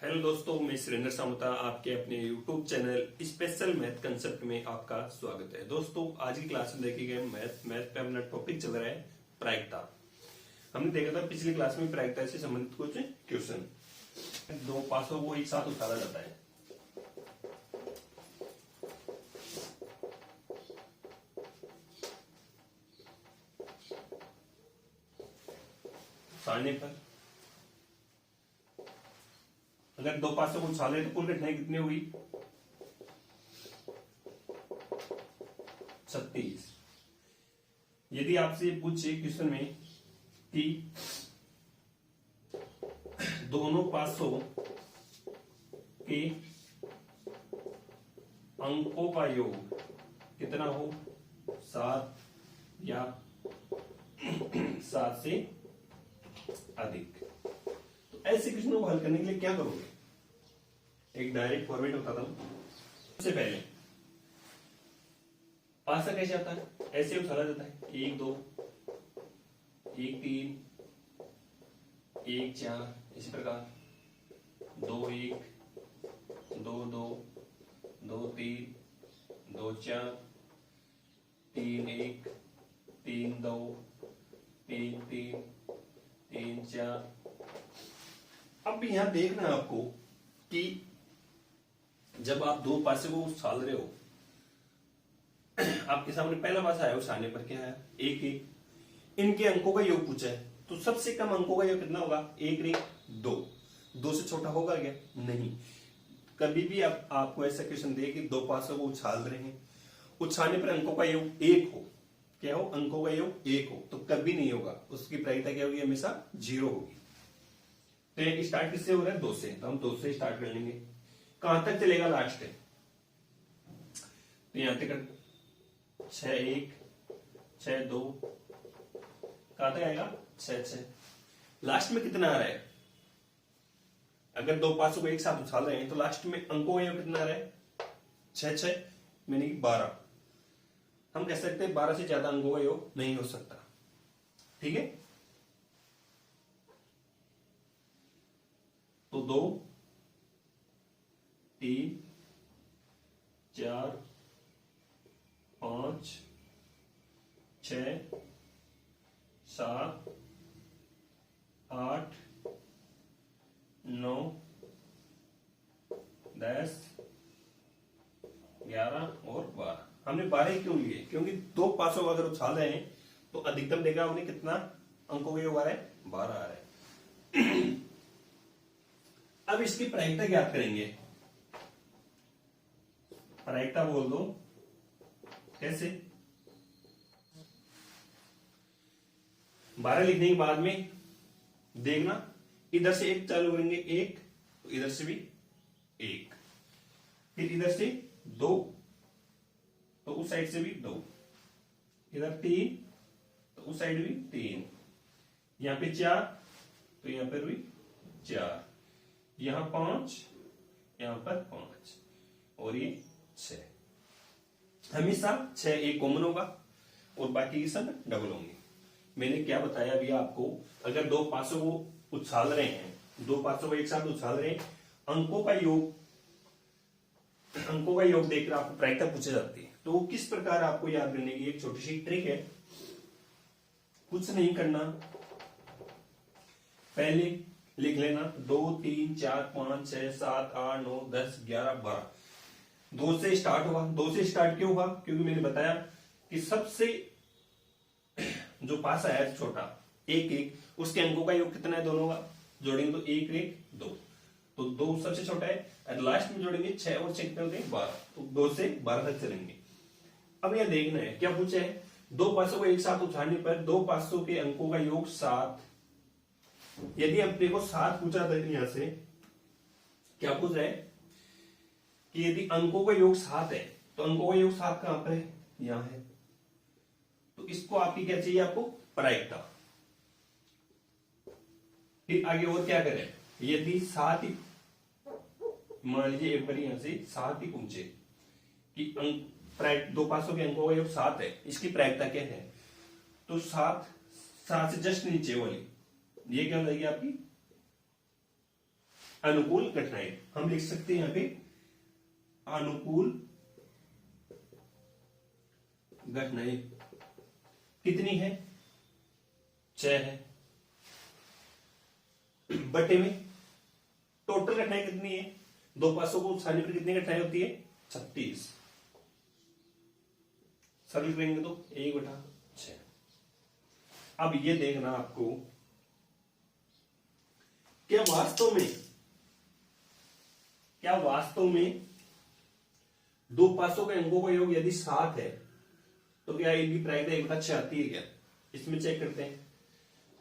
Hello दोस्तों, मैं सुरेंद्र सामुता आपके अपने YouTube channel special math concept में आपका स्वागत है। दोस्तों, आज की क्लास में देखेंगे मैथ पे अपना टॉपिक चल रहा है प्रायिकता। हमने देखा था पिछली क्लास में प्रायिकता से संबंधित कुछ क्वेश्चन। दो पासों को एक साथ उतारा जाता है। उतारने पर अगर दो पासों को उछाले तो कुल कठिनाई कितनी हुई? 36। यदि आपसे पूछे क्वेश्चन में कि दोनों पासों के अंकों का योग कितना हो, 7 या 7 से अधिक, तो ऐसे क्वेश्चनों को हल करने के लिए क्या करोगे? एक डायरेक्ट फॉर्मेट बताता हूं। सबसे पहले पासा कैसे आता है? ऐसे उछाला जाता है 1 2 1 3 1 4, इसी प्रकार 2 1 2 2 2 3 2 4 3 1 3 2 3 3 3 4। अब यहां देखना आपको कि जब आप दो पासे को उछाल रहे हो, आपके सामने पहला पासा आया, उछालने पर क्या है? 1 1। इनके अंकों का योग पूछा है, तो सबसे कम अंकों का योग कितना होगा? 1 1 2। 2 से छोटा होगा क्या? नहीं। कभी भी आपको ऐसा क्वेश्चन दे कि दो पासों को उछाल रहे हैं, उछालने पर अंकों का योग 1 हो, क्या हो? अंकों का योग 1 हो, तो कभी नहीं होगा। उसकी प्रायिकता क्या होगी? हमेशा 0 होगी। तो स्टार्ट किससे हो रहा है? 2 से, तो हम 2 से स्टार्ट कर लेंगे। कहां तक चलेगा? लास्ट है, तो यहां तक 6 1 6 2, कहां तक आएगा? 6 6। लास्ट में कितना आ रहा है? अगर दो पासों को एक साथ उछाल रहे हैं तो लास्ट में अंकों का योग कितना आ रहा है? 6 6, यानी 12। हम कह सकते हैं 12 से ज्यादा अंकों का योग नहीं हो सकता। ठीक है, तो 2 3 4 5 6 7 8 9 10 11 और 12। हमने 12 क्यों लिए? क्योंकि दो पासों को अगर उछाल रहे हैं तो अधिकतम देखा हमने कितना अंकों का योग आ रहा है? 12 आ रहा है। अब इसकी प्रायिकता ज्ञात करेंगे। प्रायिकता बोल दो कैसे? 12 लिखने के बाद में देखना, इधर से 1 चालू करेंगे, 1, तो इधर से भी 1, फिर इधर से 2, तो उस साइड से भी 2, इधर 3, तो उस साइड भी 3, यहां पे 4, तो यहां पर भी 4, यहां 5, यहां पर 5, और ये 6। हमेशा 6 एक कॉमन होगा और बाकी के सब डबल होंगे। मैंने क्या बताया अभी आपको? अगर दो पासों को उछाल रहे हैं, दो पासों को एक साथ उछाल रहे हैं, अंकों का योग देखकर आपको प्रायिकता पूछी जाती है। तो वो किस प्रकार आपको याद करने की एक छोटी सी ट्रिक है। कुछ नहीं करना, पहले लिख लेना 2 3 4 5 6 7 8 9 10 11 12। 2 से स्टार्ट हुआ। 2 से स्टार्ट क्यों हुआ? क्योंकि मैंने बताया कि सबसे जो पासा है छोटा 1 1, उसके अंकों का योग कितना है? दोनों का जोड़ेंगे तो 1 1 2, तो 2 सबसे छोटा है, और लास्ट में जोड़ेंगे 6 और 6 कितने होते हैं? 12, तो 2 से 12 तक चलेंगे। अब यह देखना है क्या पूछा है? दो पासों को एक साथ उछालने पर दो पासों के अंकों का योग 7। यदि अपने को 7 पूछा था, यहां से क्या पूछ रहा है कि यदि अंकों का योग 7 है तो अंकों का योग 7 कहां पर है? यहां है। तो इसको आपकी क्या चाहिए? आपको प्रायिकता। फिर आगे और क्या करें? यदि 7 ही, मान लीजिए एक बार यहां से 7 ही पूछे कि दो पासों के अंकों का योग 7 है, इसकी प्रायिकता क्या है? तो 7 से जस्ट नीचे वाली ये क्या हो जाएगी आपकी अनुकूल घटनाएं हम लिख सकते हैं यहां पे अनुकूल घटनाएं कितनी है 6 है बटे में टोटल घटनाएं कितनी है दो पासों को उठाने पर कितनी घटनाएं होती है 36 सरल करेंगे तो 1/6। अब ये देखना आपको क्या वास्तव में दो पासों के अंकों का योग यदि 7 है तो क्या इनकी प्रायिकता 1/6 आती है क्या इसमें चेक करते हैं।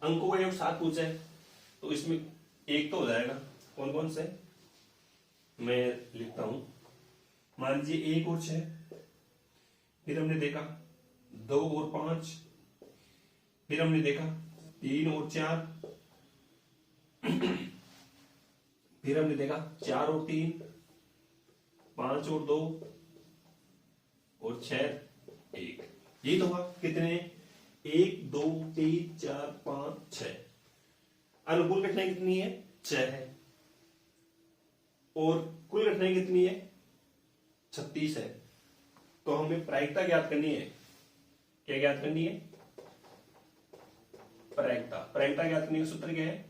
अंकों का योग 7 पूछा है तो इसमें एक तो हो जाएगा कौन कौन से मैं लिखता हूं मान लीजिए 1 और 6 फिर हमने देखा 2 और 5 फिर हमने देखा 3 और 4 फिर हमने देखा 4 और 3 5 और 2 और 6 1 ये तो हुआ कितने 1 2 3 4 5 6 अनुकूल घटनाएं कितनी है 6 है और कुल घटनाएं कितनी है 36 है। तो हमें प्रायिकता ज्ञात करनी है क्या ज्ञात करनी है प्रायिकता ज्ञात करने का सूत्र क्या है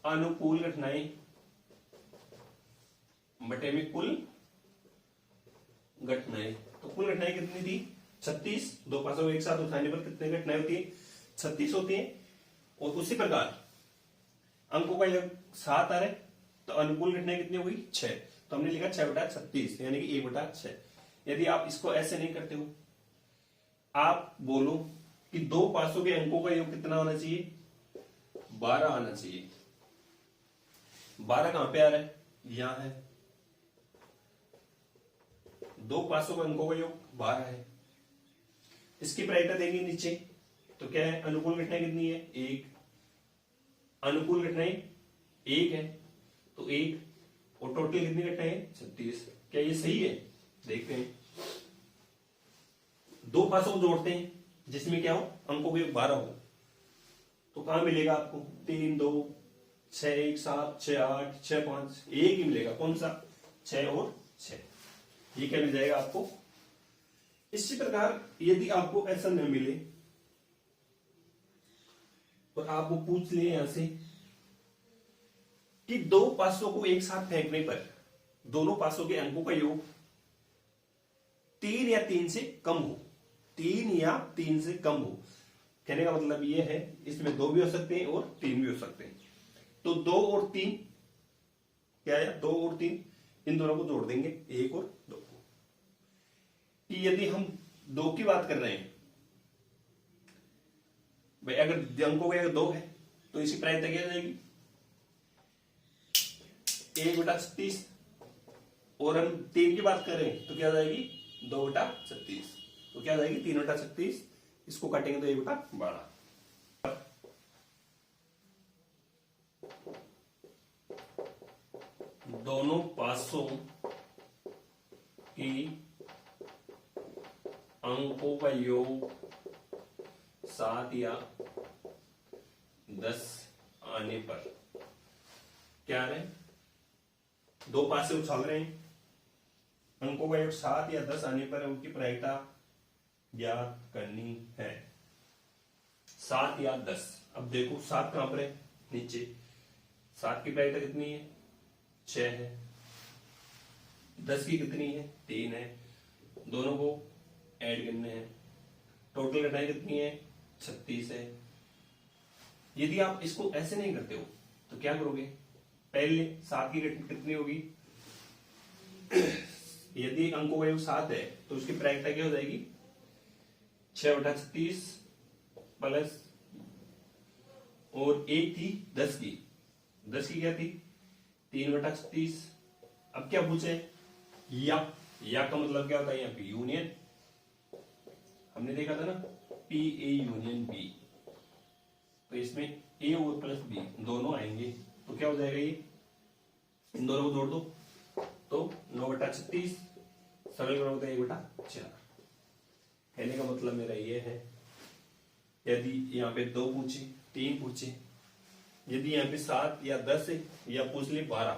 अनुकूल घटनाएं बटे में कुल घटनाएं। तो कुल घटनाएं कितनी थी 36 दो पासों को एक साथ उठाने पर कितनी घटनाएं होती है 36 होती है। और उसी प्रकार अंकों का योग 7 आ रहा है तो अनुकूल घटनाएं कितनी हो गई 6 तो हमने लिखा 6/36 यानी कि 1/6। यदि आप इसको ऐसे नहीं करते हो आप बोलो कि दो पासों के अंकों का योग कितना होना चाहिए 12 आना चाहिए। 12 कहां पे आ रहा है यहां है दो पासों के अंकों का योग 12 है। इसकी प्रायिकता देंगे नीचे तो क्या है अनुकूल घटनाएं कितनी है 1 अनुकूल घटनाएं 1 है तो 1 और टोटल कितनी घटनाएं 36 क्या ये सही है देखते हैं। दो पासों को जोड़ते हैं जिसमें क्या हो अंकों के 12 हो तो कहां मिलेगा आपको 3 2 6 1 7 6 8 6 5 एक ही मिलेगा कौन सा 6 और 6 ये क्या मिल जाएगा आपको। इसी प्रकार यदि आपको ऐसा न मिले और आप वो पूछ ले यहां से कि दो पासों को एक साथ फेंकने पर दोनों पासों के अंकों का योग 3 या 3 से कम हो 3 या 3 से कम हो कहने का मतलब ये है इसमें 2 भी हो सकते हैं और 3 भी हो सकते हैं। तो 2 और 3 क्या है 2 और 3 इन दोनों को जोड़ देंगे 1 और 2 को कि यदि हम 2 की बात कर रहे हैं भाई अगर अंकों का 2 है तो इसकी प्रायिकता क्या जाएगी 1/36 और हम 3 की बात कर रहे हैं तो क्या जाएगी 2/36 तो क्या जाएगी 3/36 इसको काटेंगे तो 1/12। दोनों पासों की अंकों का योग 7 या 10 आने पर क्या है दो पासे उछाल रहे हैं अंकों का योग 7 या 10 आने पर उनकी प्रायिकता ज्ञात करनी है 7 या 10। अब देखो 7 कहां पर है नीचे 7 की प्रायिकता कितनी है 6 है 10 की कितनी है 3 है दोनों को ऐड करने हैं टोटल घटनाएं कितनी है 36 है। यदि आप इसको ऐसे नहीं करते हो तो क्या करोगे पहले 7 की घटना कितनी होगी यदि अंकों का योग 7 है तो उसकी प्रायिकता क्या हो जाएगी 6/36 प्लस और एक थी 10 की क्या थी 3/36। अब क्या पूछे या का मतलब क्या होता है यहाँ पे यूनियन हमने देखा था ना पी ए यूनियन बी तो इसमें ए और प्लस बी दोनों आएंगे तो क्या हो जाएगा ये इन दोनों को जोड़ दो तो 9/36 सरल करोगे तो 1/4। कहने का मतलब मेरा ये है यदि यहाँ पे 2 पूछे 3 पूछे यदि यहाँ पे 7 या 10 है या पूछ ले 12,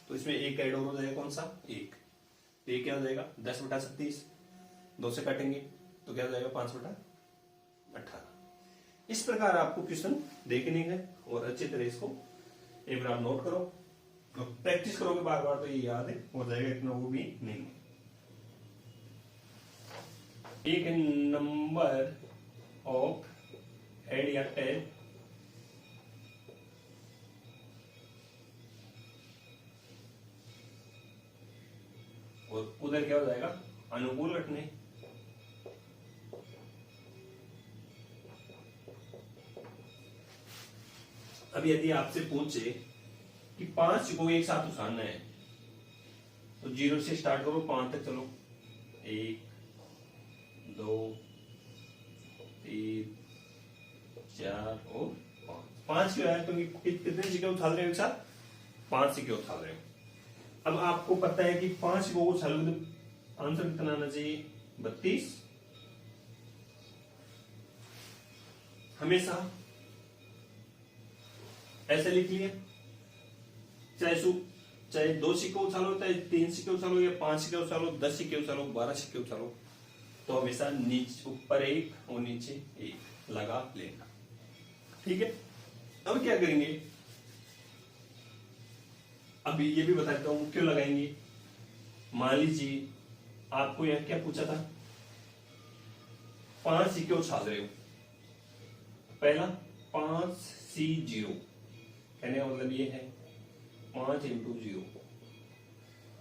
तो इसमें एक ऐड और हो जाएगा, कौन सा? एक। तो ये क्या हो जाएगा? 10/37, 2 से काटेंगे तो क्या हो जाएगा? 5/18। इस प्रकार आपको क्वेश्चन देखने हैं और अच्छी तरह इसको एक बार आप नोट करो, प्रैक्टिस करोगे बार बार तो ये याद हो जाएगा, इतना वो भी नहीं। एक नंबर ऑफ हेड या टेल और उधर क्या हो जाएगा? अनुकूल घटने। अब यदि आपसे पूछे कि 5 को एक साथ उठाना है तो 0 से स्टार्ट करो, 5 तक चलो। 1 2 3 4 और 5 क्यों है? क्योंकि कितने सिक्के उछाल रहे हो एक साथ? 5 सिक्के उछाल रहे हो। अब आपको पता है कि 5 को उछालोगे तो आंसर कितना आना चाहिए? 32। हमेशा ऐसे लिख लिया, चाहे 2 सिक्के उछालो, चाहे 3 सिक्के उछालो या 5 सिक्के उछालो, 10 सिक्के उछालो, 12 सिक्के उछालो, तो हमेशा नीचे ऊपर 1 और नीचे 1 लगा लेना। ठीक है। अब क्या करेंगे? अभी ये भी बताता हूं क्यों लगाएंगे। मान लीजिए आपको यहां क्या पूछा था? 5 सिक्के उछाल रहे हो। पहला 5C0 कहने का मतलब ये है 5 × 0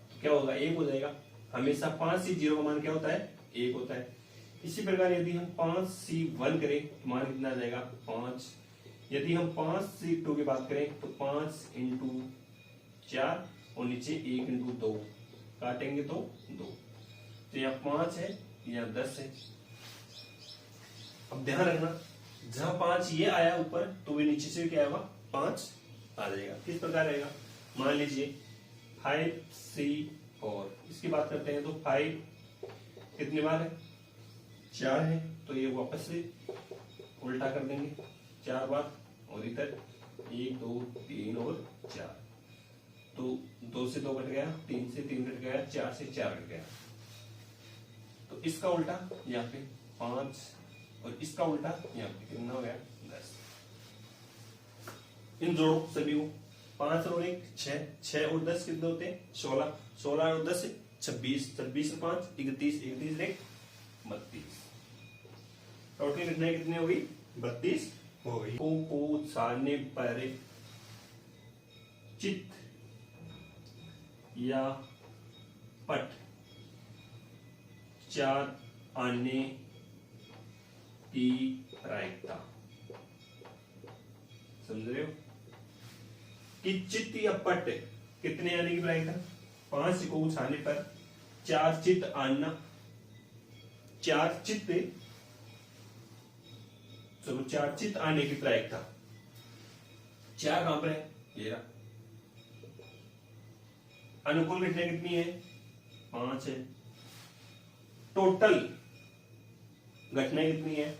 तो क्या होगा? 1 हो जाएगा। हमेशा 5C0 का मान क्या होता है? 1 होता है। इसी प्रकार यदि हम 5C1 करें तो मान कितना आ जाएगा? 5। यदि हम 5C2 की बात करें तो 5 × 4 और नीचे 1 × 2 काटेंगे तो 2। तो यहाँ 5 है, यहाँ 10 है। अब ध्यान रखना, जहां 5 ये आया ऊपर तो वे नीचे से क्या होगा? 5 आ जाएगा। किस प्रकार रहेगा? मान लीजिए 5C4 इसकी बात करते हैं तो 5 कितने बार है? 4 है, तो ये वापस से उल्टा कर देंगे 4 बार और इधर 1 2 3 और 4। तो 2 से 2 कट गया, 3 से 3 कट गया, 4 से 4 कट गया। तो इसका उल्टा यहाँ पे 5 और इसका उल्टा यहाँ पे कितना हो गया? 10। इन जोड़ो सभी को। 5 और 1 6, 6 और 10 कितने होते हैं? 16, 16 और 10 26, 26 और 5 31, 31 एक 32। टोटल घटनाएं कितनी हो गई? 32 हो गई। को सारने पर चित्त या पट 4 आने की प्रायिकता। समझ रहे हो कि चित्त या पट कितने आने की प्रायिकता? 5 को उछाने पर 4 चित्त आना, 4 चित्त, चलो 4 चित्त आने की प्रायिकता। 4 कहां पर है? ये रहा। अनुकूल घटना कितनी है? 5 है। टोटल घटना कितनी है?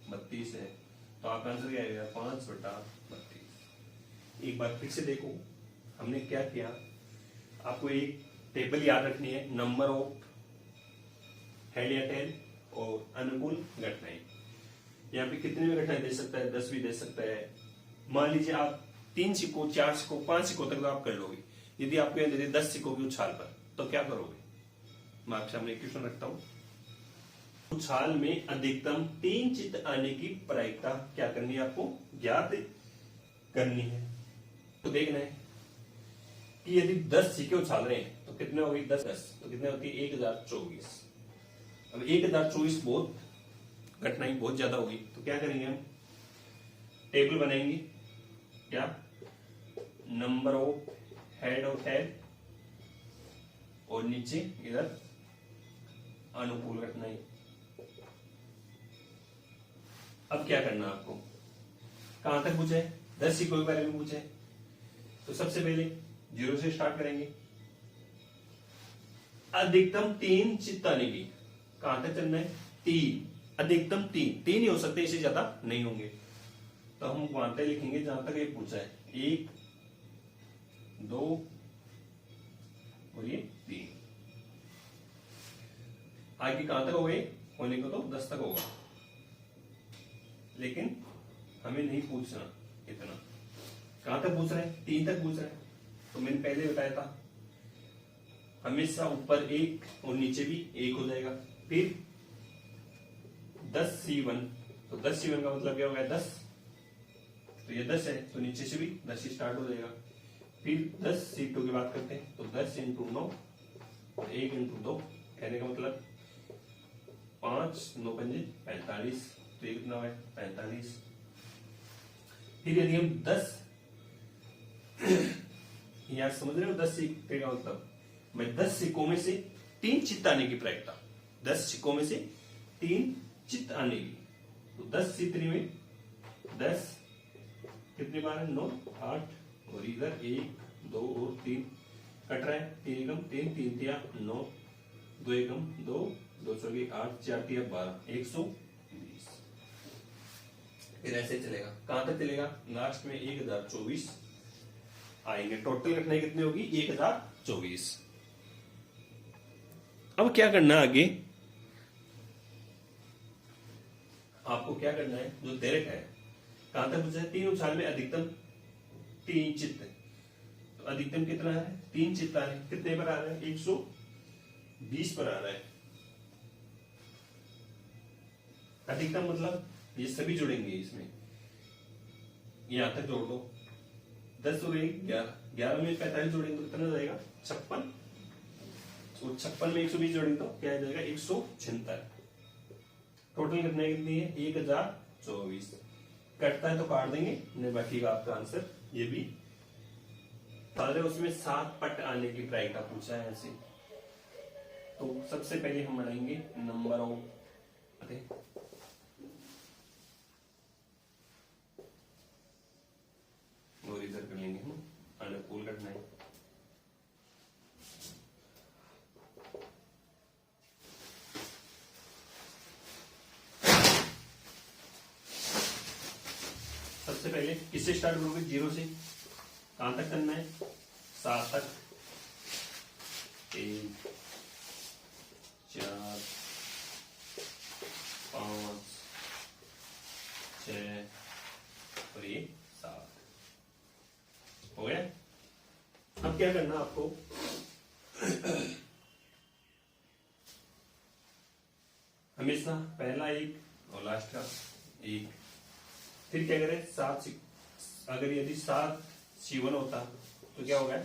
32 है। तो आपका आंसर क्या आएगा? 5/32। एक बार फिर से देखो हमने क्या किया। आपको एक टेबल याद रखनी है, नंबर ऑफ हेड या टेल और अनुकूल घटनाएं। यहाँ पे कितने भी घटनाएं दे सकता है, 10 भी दे सकता है। मान लीजिए आप 3 सिक्कों, 4 सिक्कों, 5 सिक्कों तक तो आप कर लोगे। यदि आपको यहाँ दे दे 10 सिक्कों की उछाल पर, तो क्या करोगे? मैं आपके सामने क्वेश्चन रखता हूं। उछाल में अधिकतम 3 चित्त आने की प्रायिकता क्या करनी है? आपको ज्ञात करनी है। तो देखना है कि यदि 10 सिक्के उछाल रहे हैं तो कितने हो गए? 10 तो कितने होती है? 1024। अब 1024 बहुत घटनाएं बहुत ज्यादा होगी, तो क्या करेंगे हम? टेबल बनाएंगे। क्या? नंबर ऑफ हेड और टेल और नीचे इधर अनुकूल घटनाएं। अब क्या करना आपको? कहां तक पूछे? 10 सिक्कों के बारे में पूछे, तो सबसे पहले 0 से स्टार्ट करेंगे। अधिकतम 3 चित्त आने की। कहां तक चलना है? 3, अधिकतम 3 ही हो सकते, इससे ज्यादा नहीं होंगे। तो हम क्वांटे लिखेंगे जहां तक ये पूछा है, 1 2 और ये 3। आगे कहां तक हो गए होने को तो 10 तक होगा, लेकिन हमें नहीं पूछना इतना। कहां तक पूछ रहे हैं? 3 तक पूछ रहे हैं। तो मैंने पहले बताया था हमेशा ऊपर 1 और नीचे भी 1 हो जाएगा। फिर 10C1, तो 10C1 का मतलब क्या हो गया? 10, तो ये 10 है तो नीचे से भी 10 ही स्टार्ट हो जाएगा। फिर 10C2 की बात करते हैं, तो 10 × 9 और 1 × 2, कहने का मतलब 5 9 पंजे 45, तो ये कितना है? 45। फिर यदि हम 10 यहां समझ रहे हो 10 सिक्के का मतलब, मैं 10 सिक्कों में से 3 चित्त आने की प्रायिकता, 10 सिक्कों में से 3 चित्त आने की, तो 10 चित्र में 10 कितनी बार है? 9 8, और इधर 1 2 और 3 कट रहा है, 3 एकम 3 3 तिया 9, 2 एकम 2 2 चौके 8 4 तिया 12, 120। फिर ऐसे चलेगा, कहां तक चलेगा? लास्ट में 1024 आएंगे। टोटल घटनाएं कितनी होगी? 1024। अब क्या करना है आगे? आपको क्या करना है? जो दे रखा है कहां तक पूछा है? 3 उछाल में अधिकतम 3 चित्त, तो अधिकतम कितना है? 3 चित्त आ रहे हैं। कितने पर आ रहा है? 120 पर आ रहा है। अधिकतम मतलब ये सभी जुड़ेंगे इसमें, यहां तक जोड़ दो, 10 और 1 11, 11 में 45 जोड़ेंगे तो कितना जाएगा? 56, और 56 में 120 जोड़ेंगे तो क्या आ जाएगा? 176। टोटल कितनी है? 1024। कटता है तो काट देंगे, नहीं बाकी का आपका आंसर ये भी। पहले उसमें 7 पट आने की प्रायिकता पूछा है ऐसे, तो सबसे पहले हम बनाएंगे नंबर ऑफ, और इधर कर लेंगे हम अनुकूल घटनाएं। सबसे पहले किससे स्टार्ट करोगे? 0 से। कहां तक करना है? 7 तक। 3 4 5 6 और ये 7 हो गया। अब क्या करना आपको? हमेशा पहला 1 और लास्ट का 1। फिर क्या करें? 7 अगर यदि 7C1 होता तो क्या होगा?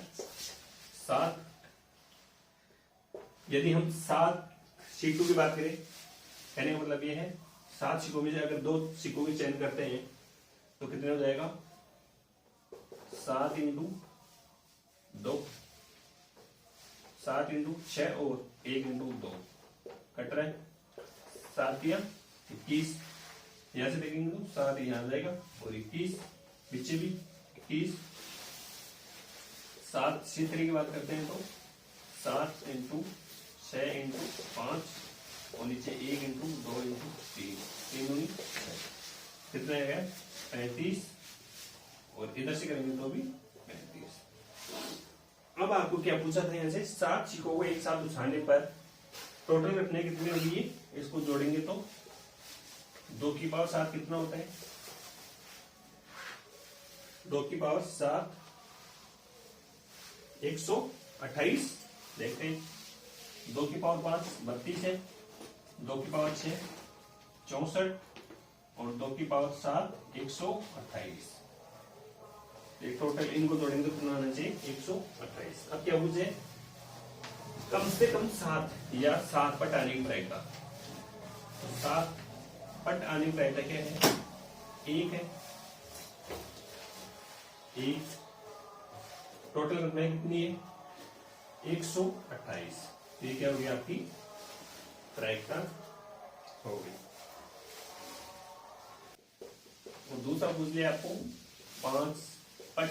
7, यदि हम 7C2 की बात करें, कहने का मतलब ये है 7 सिक्कों में से अगर 2 सिक्कों की चयन करते हैं तो कितने हो जाएगा? 7 × 2, 7 × 6 और 1 × 2 कट रहा है, 7 या 21। यहां से देखेंगे तो 7 यहां आ जाएगा और 21 पीछे भी 21। 7C3 की बात करते हैं तो 7 × 6 × 5 और नीचे 1 × 2 × 3, 3 दूनी 6, कितना आ गया? 35, और इधर से करेंगे तो भी 35। अब आपको क्या पूछा था? यहां से 7 सिक्कों को एक साथ उछालने पर टोटल घटनाएं कितनी होगी? इसको जोड़ेंगे तो 2 की पावर 7 कितना होता है? 2 की पावर 7 128। देखते हैं, 2 की पावर 5 32 है, 2 की पावर 6 64, और 2 की पावर 7 128। एक टोटल इनको जोड़ेंगे तो कितना आना चाहिए? 128। अब क्या पूछे? कम से कम 7 या 7 पट आने की प्रायिकता। तो 7 पट आने की प्रायिकता क्या है? 1 है, 1। टोटल घटनाएं कितनी है? 128। ये क्या होगी? आपकी प्रायिकता हो गई। और दूसरा पूछ लिया आपको 5 पट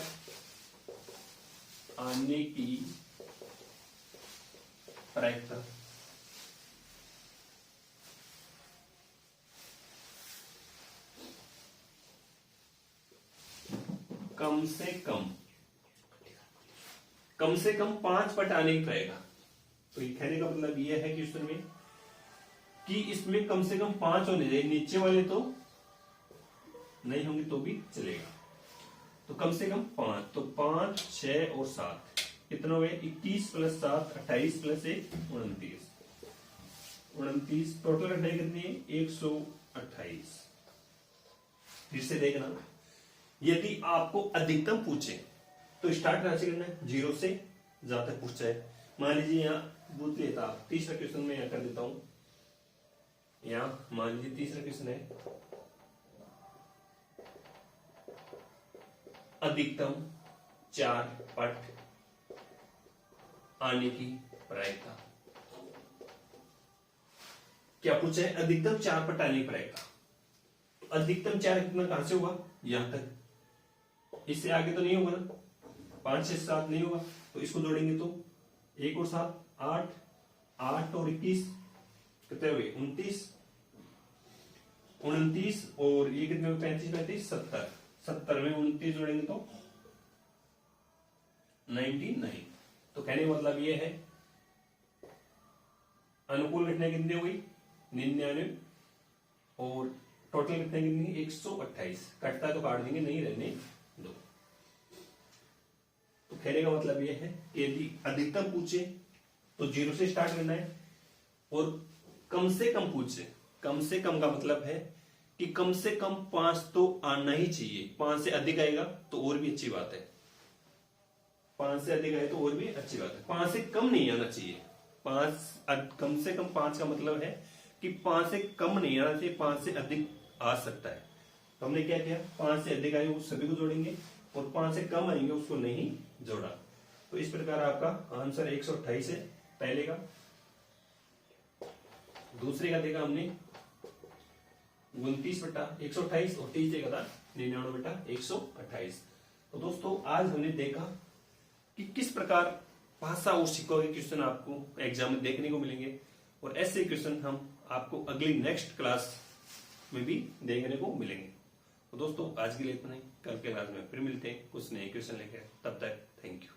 आने की प्रायिकता। कम से कम 5 पट आने ही पड़ेगा। तो ये कहने का मतलब ये है क्वेश्चन में कि इसमें कम से कम 5 होने चाहिए, नीचे वाले तो नहीं होंगे तो भी चलेगा। तो कम से कम 5, तो 5, 6 और 7 कितना हुए? 21 + 7 28 + 1 29। 29 टोटल कठिनाई कितनी है? 128। फिर से देखना, यदि आपको अधिकतम पूछे तो स्टार्ट कहां से करना है? 0 से जहां तक पूछा है। मान लीजिए यहाँ पूछ लिया था, तीसरा क्वेश्चन में यहां कर देता हूं। यहाँ मान लीजिए तीसरा क्वेश्चन है, अधिकतम 4 पट आने की प्रायिकता। क्या पूछा है? अधिकतम 4 पट आने की प्रायिकता। अधिकतम 4 कितना कहां से होगा? यहां तक, इससे आगे तो नहीं होगा ना, 5, 6, 7 नहीं होगा। तो इसको जोड़ेंगे तो 1 और 7 8, 8 और 21 कितने हुए? 29। 29 और ये कितने हुए? 35, 35 70। 70 में 29 जोड़ेंगे तो 99। तो कहने का मतलब ये है अनुकूल घटना कितनी हुई? 99 और टोटल घटना कितनी? 128। कटता तो काट देंगे, नहीं रहने दो। तो कहने का मतलब ये है कि यदि अधिकतम पूछे तो 0 से स्टार्ट करना है, और कम से कम पूछे, कम से कम का मतलब है कि कम से कम 5 तो आना ही चाहिए। 5 से अधिक आएगा तो और भी अच्छी बात है, 5 से अधिक आए तो और भी अच्छी बात है। 5 से कम नहीं आना चाहिए। 5 कम से कम 5 का मतलब है कि 5 से कम नहीं आना चाहिए, 5 से अधिक आ सकता है। तो हमने क्या किया? 5 से अधिक आए उस सभी को जोड़ेंगे, और 5 से कम आएंगे उसको नहीं जोड़ा। तो इस प्रकार आपका आंसर 128 है पहले का। दूसरे का देखा हमने 29/128 और तीसरे का था 99/128। तो दोस्तों आज हमने देखा कि किस प्रकार भाषा और सिक्कों के क्वेश्चन आपको एग्जाम में देखने को मिलेंगे, और ऐसे क्वेश्चन हम आपको अगली नेक्स्ट क्लास में भी देखने को मिलेंगे। तो दोस्तों आज के लिए इतना ही, कल के क्लास में फिर मिलते हैं कुछ नए क्वेश्चन लेकर। तब तक थैंक यू।